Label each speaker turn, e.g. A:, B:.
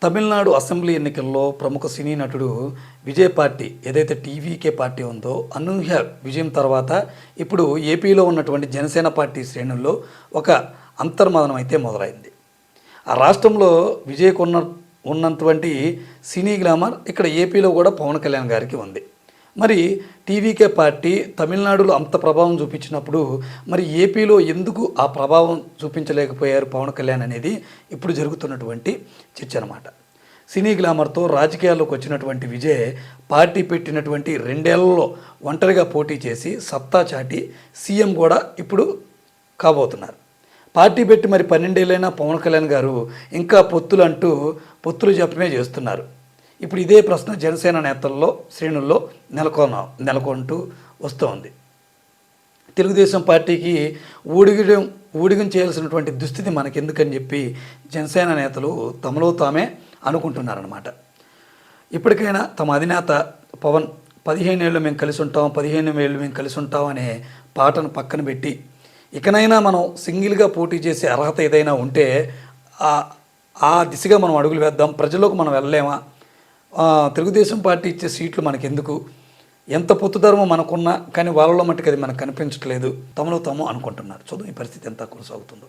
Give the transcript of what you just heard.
A: Tamil Nadu assembly ఎన్నికల్లో ప్రముఖ సినీ నటుడు విజయ్ పార్టీ ఏదైతే టీవీకే పార్టీ ఉందో అనూహ్య విజయం తర్వాత ఇప్పుడు ఏపీలో ఉన్నటువంటి జనసేన పార్టీ శ్రేణుల్లో ఒక అంతర్మదనం అయితే మొదలైంది. ఆ రాష్ట్రంలో విజయ్కు ఉన్నటువంటి సినీ గ్లామర్ ఇక్కడ ఏపీలో కూడా పవన్ కళ్యాణ్ గారికి ఉంది. మరి టీవీకే పార్టీ తమిళనాడులో అంత ప్రభావం చూపించినప్పుడు మరి ఏపీలో ఎందుకు ఆ ప్రభావం చూపించలేకపోయారు పవన్ కళ్యాణ్ అనేది ఇప్పుడు జరుగుతున్నటువంటి చర్చ అన్నమాట. సినీ గ్లామర్తో రాజకీయాల్లోకి వచ్చినటువంటి విజయ్ పార్టీ పెట్టినటువంటి 2 ఏళ్లలో ఒంటరిగా పోటీ చేసి సత్తా చాటి సీఎం కూడా ఇప్పుడు కాబోతున్నారు. పార్టీ పెట్టి మరి 12 ఏళ్ళైనా పవన్ కళ్యాణ్ గారు ఇంకా పొత్తులు జపమే చేస్తున్నారు. ఇప్పుడు ఇదే ప్రశ్న జనసేన నేతల్లో శ్రేణుల్లో నెలకొంటూ వస్తోంది. తెలుగుదేశం పార్టీకి ఊడిగం చేయాల్సినటువంటి దుస్థితి మనకెందుకని చెప్పి జనసేన నేతలు తమలో తామే అనుకుంటున్నారన్నమాట. ఇప్పటికైనా తమ అధినేత పవన్ 15 ఏళ్ళు మేము కలిసి ఉంటాం, 15 ఏళ్ళు మేము కలిసి ఉంటాం అనే పాటను పక్కన పెట్టి ఇకనైనా మనం సింగిల్గా పోటీ చేసే అర్హత ఏదైనా ఉంటే ఆ దిశగా మనం అడుగులు వేద్దాం. ప్రజల్లోకి మనం వెళ్ళలేమా? తెలుగుదేశం పార్టీ ఇచ్చే సీట్లు మనకెందుకు? ఎంత పొత్తుధర్మో మనకున్నా కానీ వాళ్ళలో మట్టుకు అది మనకు కనిపించట్లేదు. తమలో తాము అనుకుంటున్నారు. చూద్దాం ఈ పరిస్థితి ఎంత కొనసాగుతుందో.